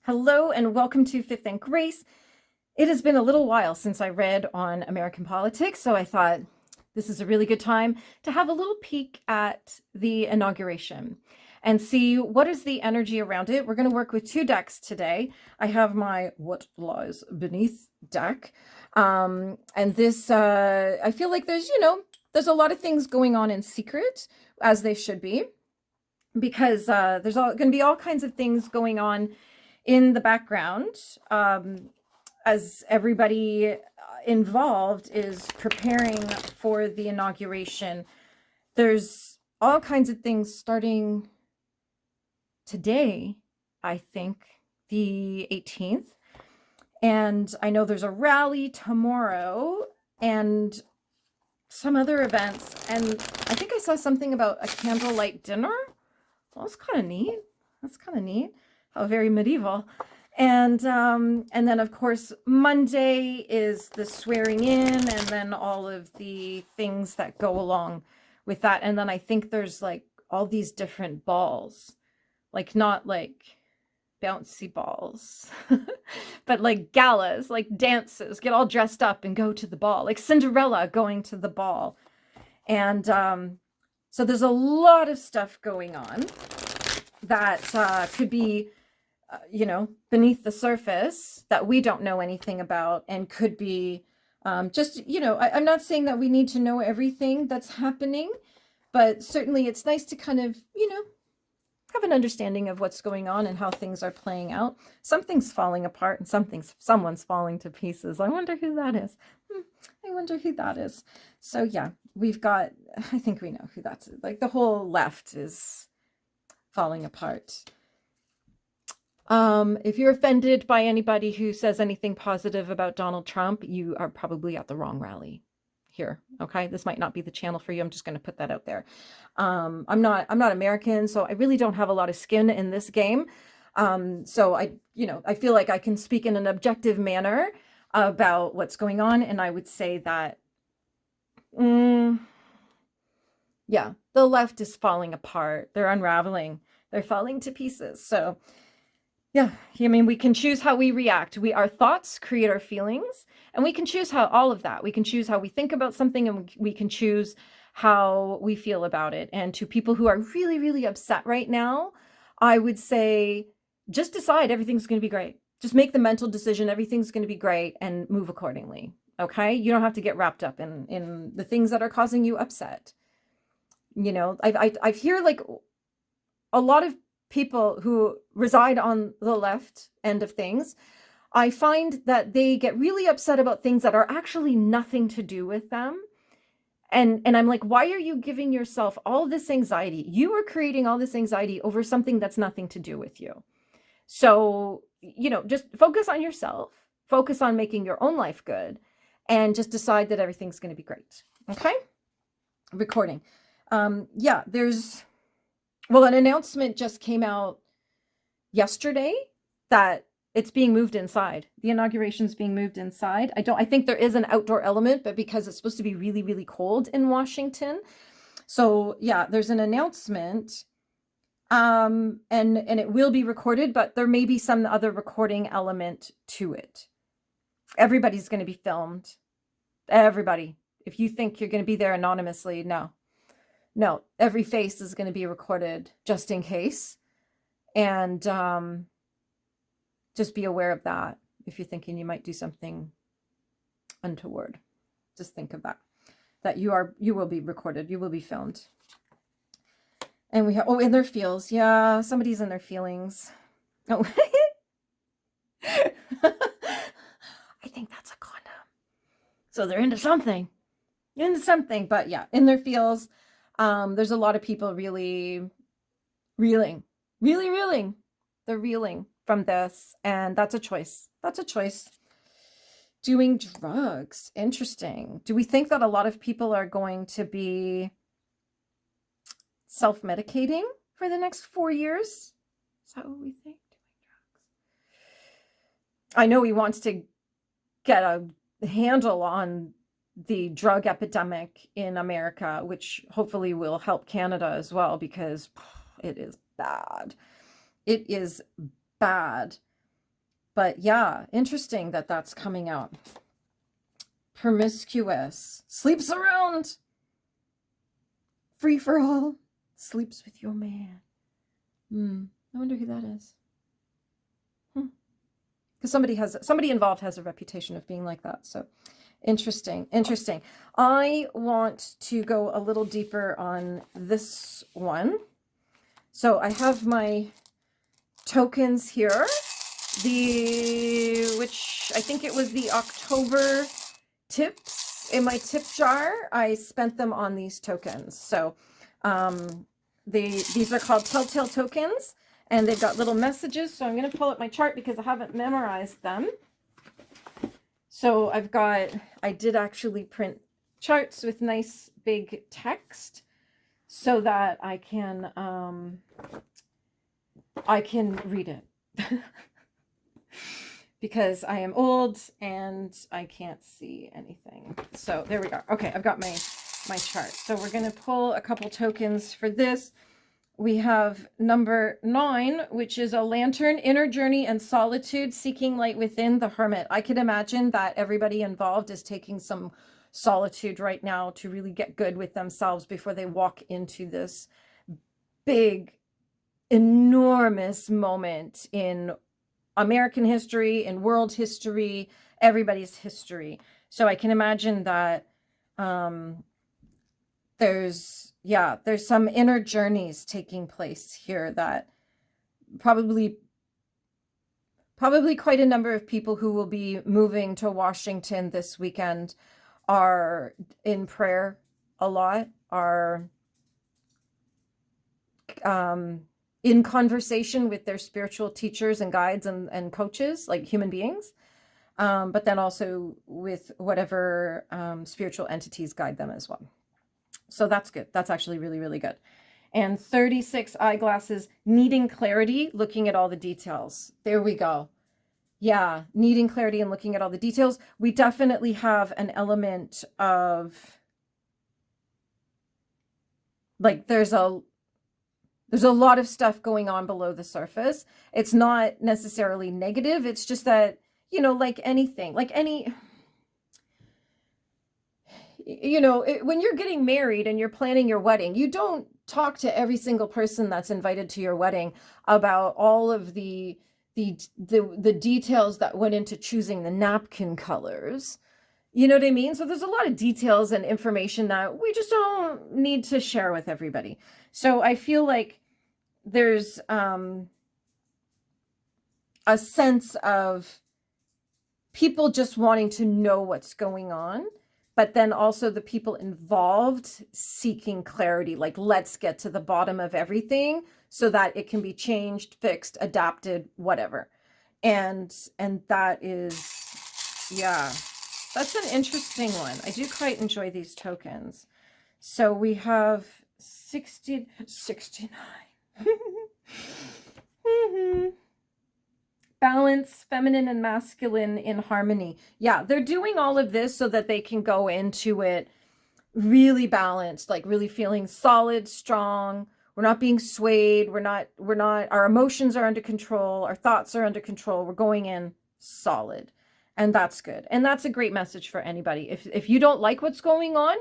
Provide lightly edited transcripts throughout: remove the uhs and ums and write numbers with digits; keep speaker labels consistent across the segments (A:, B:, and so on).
A: Hello and welcome to Fifth and Grace. It has been a little while since I read on American politics, so I thought this is a really good time to have a little peek at the inauguration and see what is the energy around it. We're going to work with two decks today. I have my What Lies Beneath deck. And this, I feel like there's a lot of things going on in secret, as they should be, because there's going to be all kinds of things going on in the background as everybody involved is preparing for the inauguration. There's all kinds of things starting today, I think, the 18th. And I know there's a rally tomorrow and some other events. And I think I saw something about a candlelight dinner. Well, that's kind of neat. That's kind of neat. How very medieval. And then of course Monday is the swearing in, and then all of the things that go along with that. And then I think there's like all these different balls, like not like bouncy balls, but like galas, like dances, get all dressed up and go to the ball, like Cinderella going to the ball. And so there's a lot of stuff going on that could be beneath the surface that we don't know anything about, and could be I'm not saying that we need to know everything that's happening, but certainly it's nice to kind of, have an understanding of what's going on and how things are playing out. Something's falling apart and someone's falling to pieces. I wonder who that is. I wonder who that is. So yeah, I think we know who that's, like the whole left is falling apart. If you're offended by anybody who says anything positive about Donald Trump, you are probably at the wrong rally here. Okay. This might not be the channel for you. I'm just going to put that out there. I'm not American, so I really don't have a lot of skin in this game. So I feel like I can speak in an objective manner about what's going on. And I would say that, yeah, the left is falling apart. They're unraveling. They're falling to pieces. So yeah, I mean, we can choose how we react. Our thoughts create our feelings, and we can choose how all of that. We can choose how we think about something, and we can choose how we feel about it. And to people who are really, really upset right now, I would say just decide everything's going to be great. Just make the mental decision, everything's going to be great, and move accordingly. Okay? You don't have to get wrapped up in the things that are causing you upset. I hear like a lot of people who reside on the left end of things, I find that they get really upset about things that are actually nothing to do with them. And I'm like, why are you giving yourself all this anxiety? You are creating all this anxiety over something that's nothing to do with you. So, just focus on yourself, focus on making your own life good, and just decide that everything's going to be great. Okay? Recording. An announcement just came out yesterday that it's being moved inside. The inauguration is being moved inside. I think there is an outdoor element, but because it's supposed to be really, really cold in Washington. So yeah, there's an announcement, and it will be recorded, but there may be some other recording element to it. Everybody's going to be filmed. Everybody. If you think you're going to be there anonymously, no, every face is going to be recorded just in case. And just be aware of that. If you're thinking you might do something untoward, just think of that you will be recorded. You will be filmed. And we have, in their feels. Yeah, somebody's in their feelings. Oh, I think that's a condom. So they're into something, but yeah, in their feels. There's a lot of people really reeling. They're reeling from this, and that's a choice. Doing drugs. Interesting. Do we think that a lot of people are going to be self-medicating for the next 4 years? Is that what we think? Doing drugs. I know he wants to get a handle on the drug epidemic in America, which hopefully will help Canada as well, because it is bad. It is bad. But yeah, interesting that that's coming out. Promiscuous. Sleeps around. Free for all. Sleeps with your man. I wonder who that is. Because somebody involved has a reputation of being like that. So interesting. I want to go a little deeper on this one. So I have my tokens here, which I think it was the October tips in my tip jar. I spent them on these tokens. So these are called Telltale tokens, and they've got little messages. So I'm going to pull up my chart because I haven't memorized them. So I did actually print charts with nice big text so that I can read it. Because I am old and I can't see anything. So there we go. Okay, I've got my chart. So we're going to pull a couple tokens for this. We have number 9, which is a lantern, inner journey and solitude, seeking light within, the hermit. I can imagine that everybody involved is taking some solitude right now to really get good with themselves before they walk into this big, enormous moment in American history, in world history, everybody's history. So I can imagine that there's some inner journeys taking place here, that probably quite a number of people who will be moving to Washington this weekend are in prayer a lot, are in conversation with their spiritual teachers and guides and coaches, like human beings, but then also with whatever spiritual entities guide them as well. So that's good. That's actually really, really good. And 36 eyeglasses, needing clarity, looking at all the details. There we go. Yeah, needing clarity and looking at all the details. We definitely have an element of, like, there's a lot of stuff going on below the surface. It's not necessarily negative. It's just that, like anything, when you're getting married and you're planning your wedding, you don't talk to every single person that's invited to your wedding about all of the details that went into choosing the napkin colors. You know what I mean? So there's a lot of details and information that we just don't need to share with everybody. So I feel like there's a sense of people just wanting to know what's going on, but then also the people involved seeking clarity, like, let's get to the bottom of everything so that it can be changed, fixed, adapted, whatever. And that is, yeah, that's an interesting one. I do quite enjoy these tokens. So we have 69. Balance, feminine and masculine in harmony. Yeah, they're doing all of this so that they can go into it really balanced, like really feeling solid, strong. We're not being swayed. We're not, our emotions are under control. Our thoughts are under control. We're going in solid. And that's good. And that's a great message for anybody. If you don't like what's going on,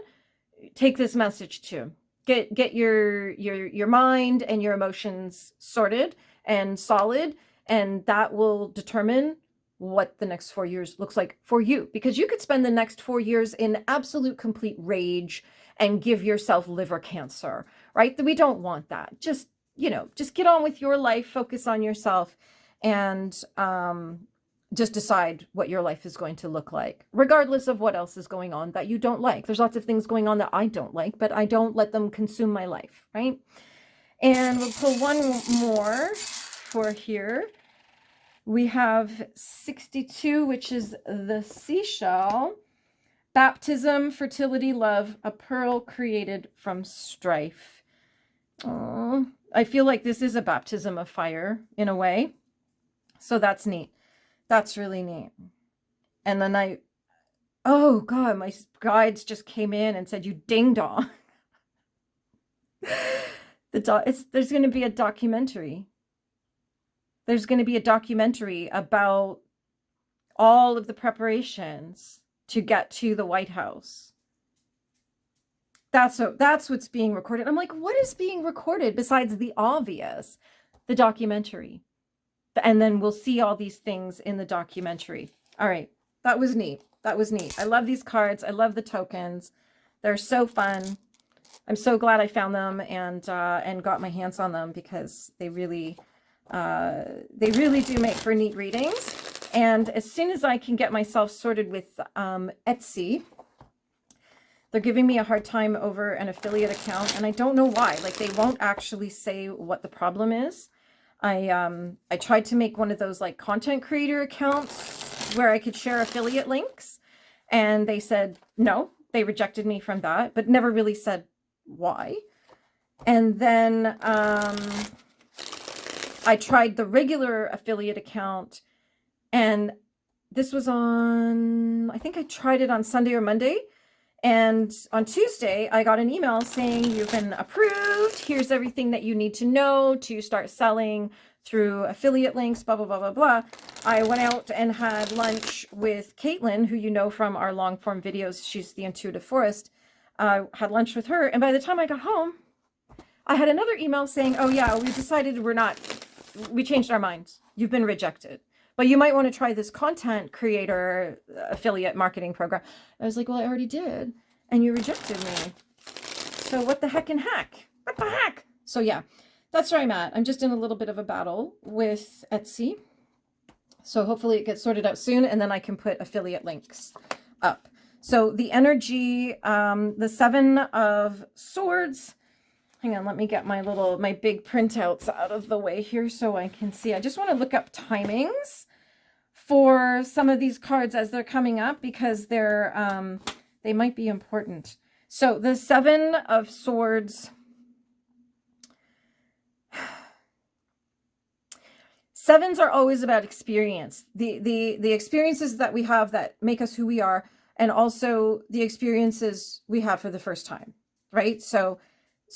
A: take this message too. Get your mind and your emotions sorted and solid, and that will determine what the next 4 years looks like for you, because you could spend the next 4 years in absolute complete rage and give yourself liver cancer, right? We don't want that. Just get on with your life, focus on yourself, and just decide what your life is going to look like, regardless of what else is going on that you don't like. There's lots of things going on that I don't like, but I don't let them consume my life, right? And we'll pull one more for here. We have 62, which is the seashell. Baptism, fertility, love, a pearl created from strife. Oh, I feel like this is a baptism of fire in a way. So that's neat. That's really neat. And then oh God, my guides just came in and said, you ding dong. There's going to be a documentary. There's going to be a documentary about all of the preparations to get to the White House. That's what's being recorded. I'm like, what is being recorded besides the obvious? The documentary. And then we'll see all these things in the documentary. All right. That was neat. That was neat. I love these cards. I love the tokens. They're so fun. I'm so glad I found them and got my hands on them, because they really do make for neat readings. And as soon as I can get myself sorted with Etsy, they're giving me a hard time over an affiliate account, and I don't know why. Like, they won't actually say what the problem is. I tried to make one of those like content creator accounts where I could share affiliate links, and they said no. They rejected me from that, but never really said why. And then I tried the regular affiliate account, and this was on, I think I tried it on Sunday or Monday. And on Tuesday, I got an email saying you've been approved. Here's everything that you need to know to start selling through affiliate links, blah, blah, blah, blah, blah. I went out and had lunch with Caitlin, who you know from our long form videos. She's the Intuitive Forest. Had lunch with her. And by the time I got home, I had another email saying, oh yeah, we decided we changed our minds. You've been rejected. But you might want to try this content creator affiliate marketing program. I was like, well, I already did, and you rejected me. So what the heck and heck? What the heck? So yeah, that's where I'm at. I'm just in a little bit of a battle with Etsy. So hopefully it gets sorted out soon, and then I can put affiliate links up. So the energy, the Seven of Swords. Hang on, let me get my big printouts out of the way here so I can see. I just want to look up timings for some of these cards as they're coming up, because they might be important. So the Seven of Swords. Sevens are always about experience. The experiences that we have that make us who we are, and also the experiences we have for the first time, right? So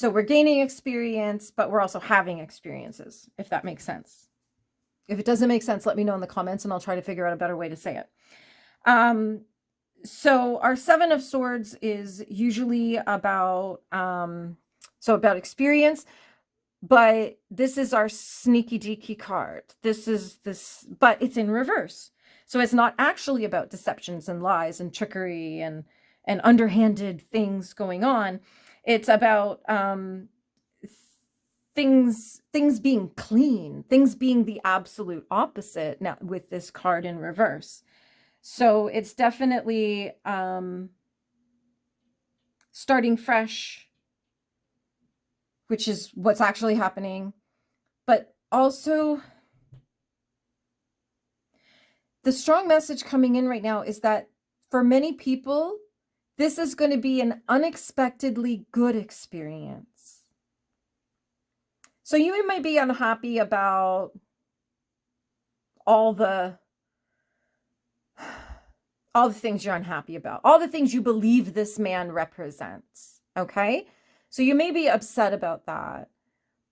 A: we're gaining experience, but we're also having experiences, if that makes sense. If it doesn't make sense, let me know in the comments and I'll try to figure out a better way to say it. So our Seven of Swords is usually about, about experience, but this is our sneaky deaky card. But it's in reverse. So it's not actually about deceptions and lies and trickery and underhanded things going on. It's about things being clean, things being the absolute opposite now with this card in reverse. So it's definitely starting fresh, which is what's actually happening. But also, the strong message coming in right now is that for many people, this is going to be an unexpectedly good experience. So you might be unhappy about all the things you're unhappy about, all the things you believe this man represents, okay? So you may be upset about that,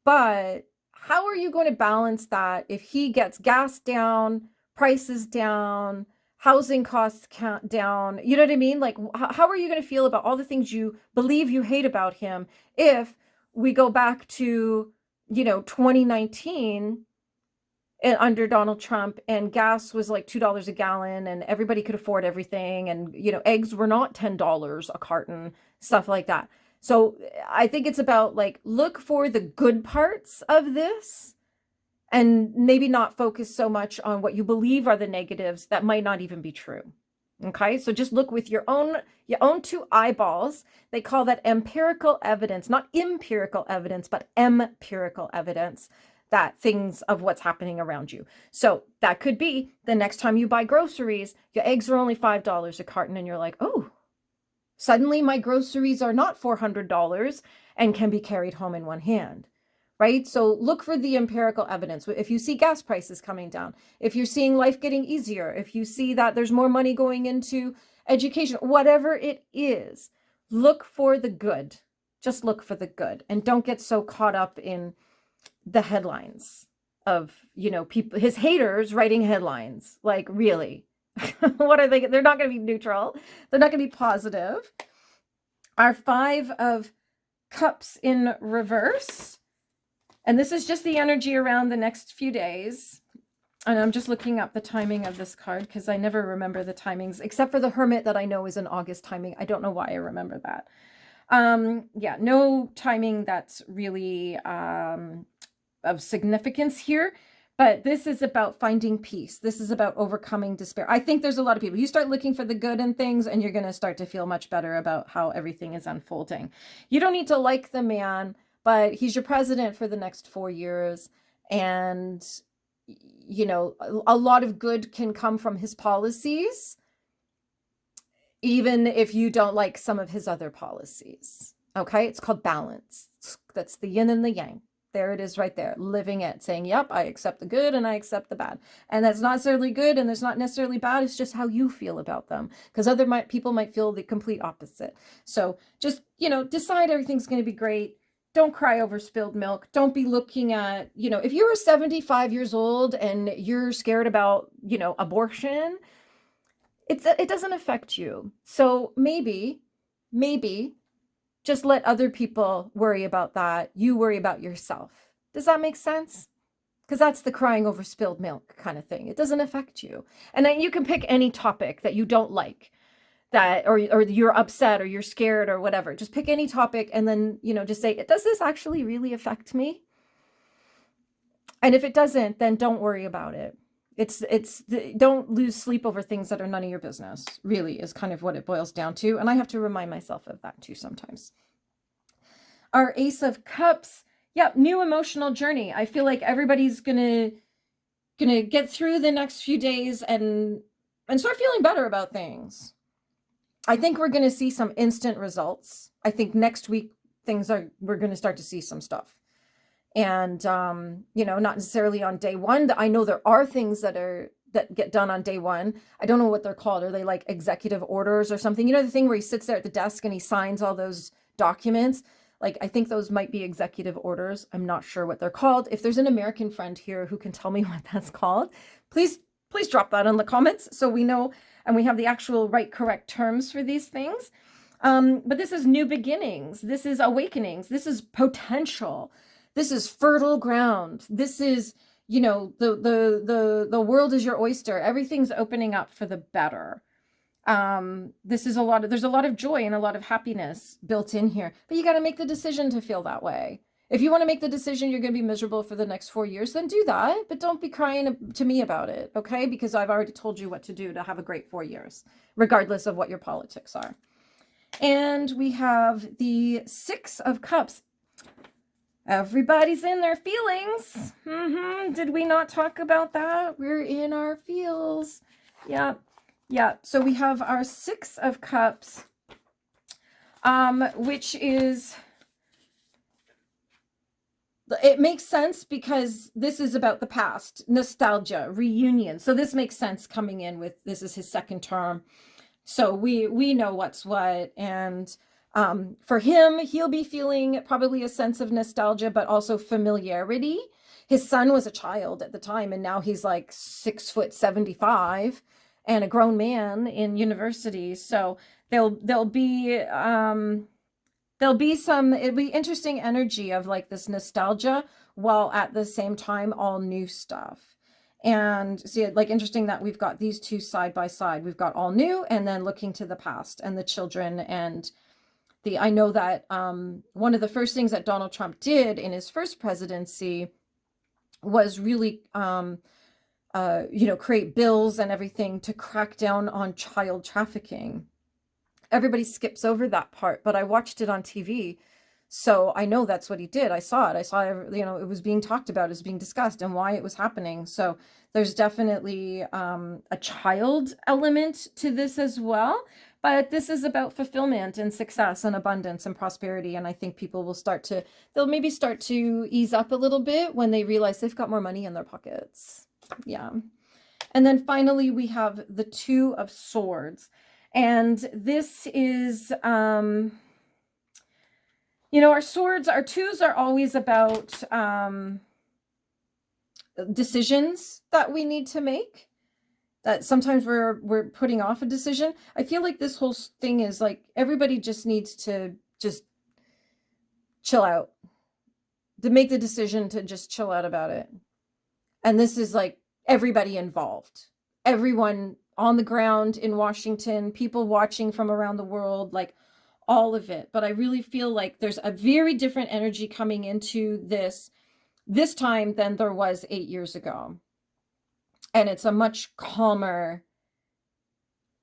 A: but how are you going to balance that if he gets gas down, prices down, housing costs down? You know what I mean? Like, how are you going to feel about all the things you believe you hate about him if we go back to, 2019 and under Donald Trump, and gas was like $2 a gallon and everybody could afford everything, and, eggs were not $10 a carton, stuff like that. So I think it's about, like, look for the good parts of this and maybe not focus so much on what you believe are the negatives that might not even be true. Okay, so just look with your own two eyeballs. They call that empirical evidence, not empirical evidence, but empirical evidence, that things of what's happening around you. So that could be the next time you buy groceries, your eggs are only $5 a carton, and you're like, oh, suddenly my groceries are not $400 and can be carried home in one hand. Right? So look for the empirical evidence. If you see gas prices coming down, if you're seeing life getting easier, if you see that there's more money going into education, whatever it is, look for the good. Just look for the good, and don't get so caught up in the headlines you know, people, his haters writing headlines. Like, really? What are they? They're not going to be neutral. They're not going to be positive. Our 5 of Cups in reverse. And this is just the energy around the next few days. And I'm just looking up the timing of this card because I never remember the timings, except for the Hermit that I know is an August timing. I don't know why I remember that. Yeah, no timing that's really of significance here. But this is about finding peace. This is about overcoming despair. I think there's a lot of people. You start looking for the good in things and you're going to start to feel much better about how everything is unfolding. You don't need to like the man, but he's your president for the next 4 years. And you know, a lot of good can come from his policies, even if you don't like some of his other policies. Okay, it's called balance. That's the yin and the yang. There it is right there, living it, saying, yep, I accept the good and I accept the bad. And that's not necessarily good and there's not necessarily bad. It's just how you feel about them, because other people might feel the complete opposite. So just, you know, decide everything's going to be great. Don't cry over spilled milk. Don't be looking at, you know, if you were 75 years old and you're scared about, you know, abortion, it doesn't affect you. So maybe just let other people worry about that. You worry about yourself. Does that make sense? Because that's the crying over spilled milk kind of thing. It doesn't affect you. And then you can pick any topic that you don't like, that or you're upset or you're scared or whatever. Just pick any topic and then, you know, just say, does this actually really affect me? And if it doesn't, then don't worry about it. Don't lose sleep over things that are none of your business, really, is kind of what it boils down to. And I have to remind myself of that too sometimes. Our Ace of Cups. Yep, new emotional journey. I feel like everybody's gonna get through the next few days and start feeling better about things. I think we're going to see some instant results. I think next week we're going to start to see some stuff. And, you know, not necessarily on day one. I know there are things that get done on day one. I don't know what they're called. Are they like executive orders or something? You know, the thing where he sits there at the desk and he signs all those documents. Like, I think those might be executive orders. I'm not sure what they're called. If there's an American friend here who can tell me what that's called, please drop that in the comments so we know and we have the actual correct terms for these things. But this is new beginnings. This is awakenings. This is potential. This is fertile ground. This is, you know, the world is your oyster. Everything's opening up for the better. There's a lot of joy and a lot of happiness built in here, but you got to make the decision to feel that way. If you want to make the decision you're going to be miserable for the next 4 years, then do that, but don't be crying to me about it, okay? Because I've already told you what to do to have a great 4 years, regardless of what your politics are. And we have the 6 of Cups. Everybody's in their feelings. Did we not talk about that? We're in our feels. Yeah. So we have our 6 of Cups, which is... It makes sense because this is about the past, nostalgia, reunion. So this makes sense coming in with, this is his second term. So we know what's what. And for him, he'll be feeling probably a sense of nostalgia, but also familiarity. His son was a child at the time, and now he's like 6'75" and a grown man in university. So there'll be it'll be interesting energy of like this nostalgia while at the same time all new stuff. And see, like, interesting that we've got these two side by side. We've got all new and then looking to the past and the children. And I know that one of the first things that Donald Trump did in his first presidency was really, create bills and everything to crack down on child trafficking. Everybody skips over that part, but I watched it on TV, so I know that's what he did. I saw it. It was being talked about, it was being discussed, and why it was happening. So there's definitely a child element to this as well. But this is about fulfillment and success and abundance and prosperity. And I think people will they'll maybe start to ease up a little bit when they realize they've got more money in their pockets. Yeah. And then finally, we have the 2 of Swords. And this is, our swords, our 2s are always about decisions that we need to make, that sometimes we're putting off a decision. I feel like this whole thing is like everybody just needs to just chill out, to make the decision to just chill out about it. And this is like everybody involved, everyone on the ground in Washington, people watching from around the world, like all of it. But I really feel like there's a very different energy coming into this time than there was 8 years ago. And it's a much calmer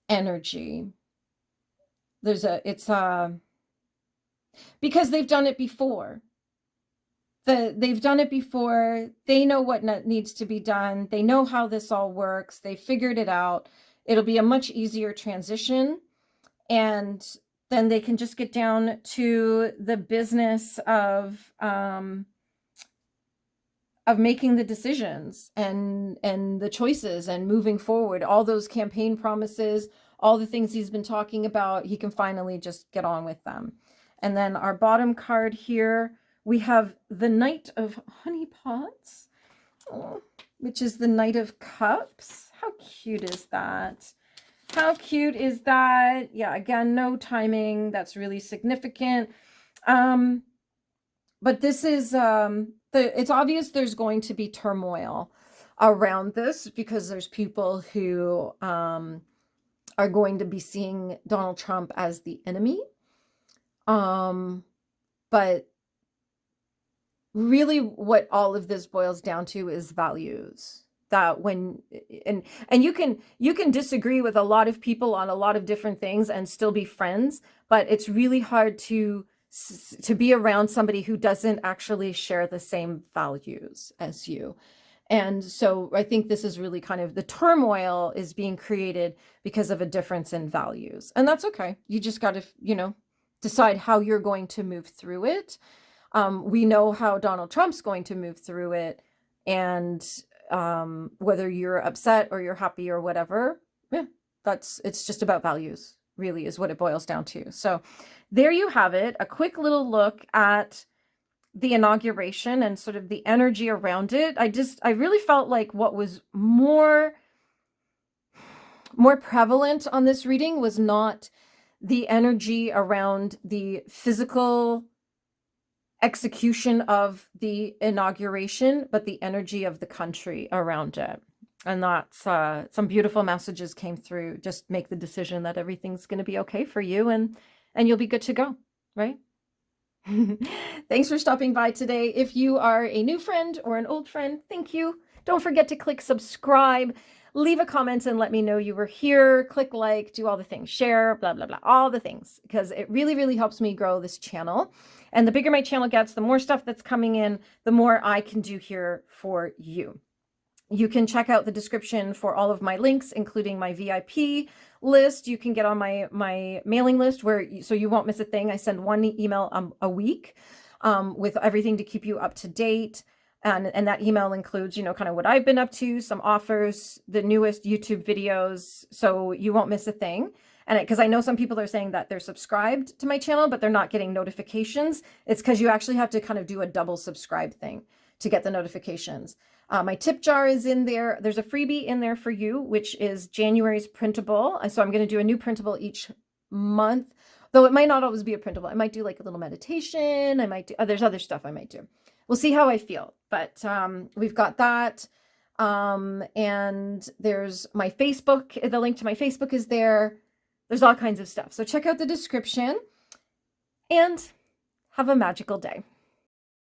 A: energy. Because they've done it before. They've done it before. They know what needs to be done. They know how this all works. They figured it out. It'll be a much easier transition. And then they can just get down to the business of making the decisions and the choices and moving forward. All those campaign promises, all the things he's been talking about, he can finally just get on with them. And then our bottom card here, we have the Knight of Honeypots, which is the Knight of Cups. How cute is that? How cute is that? Yeah, again, no timing. That's really significant. But this is, it's obvious there's going to be turmoil around this because there's people who are going to be seeing Donald Trump as the enemy. But really what all of this boils down to is values. That when, and you can disagree with a lot of people on a lot of different things and still be friends, but it's really hard to be around somebody who doesn't actually share the same values as you. And so I think this is really kind of, the turmoil is being created because of a difference in values. And that's okay. You just got to, decide how you're going to move through it. We know how Donald Trump's going to move through it. And whether you're upset or you're happy or whatever, it's just about values, really, is what it boils down to. So there you have it, a quick little look at the inauguration and sort of the energy around it. I really felt like what was more prevalent on this reading was not the energy around the physical execution of the inauguration, but the energy of the country around it. And that's some beautiful messages came through. Just make the decision that everything's going to be okay for you, and you'll be good to go, right? Thanks for stopping by today. If you are a new friend or an old friend, thank you. Don't forget to click subscribe, leave a comment and let me know you were here, click like, do all the things, share, blah, blah, blah, all the things, because it really, really helps me grow this channel. And the bigger my channel gets, the more stuff that's coming in, the more I can do here for you. You can check out the description for all of my links, including my VIP list. You can get on my mailing list so you won't miss a thing. I send one email a week with everything to keep you up to date. And that email includes, kind of what I've been up to, some offers, the newest YouTube videos, so you won't miss a thing. And because I know some people are saying that they're subscribed to my channel, but they're not getting notifications. It's because you actually have to kind of do a double subscribe thing to get the notifications. My tip jar is in there. There's a freebie in there for you, which is January's printable. So I'm going to do a new printable each month, though it might not always be a printable. I might do like a little meditation. I might do, there's other stuff I might do. We'll see how I feel, but we've got that. And there's my Facebook. The link to my Facebook is there. There's all kinds of stuff. So check out the description and have a magical day.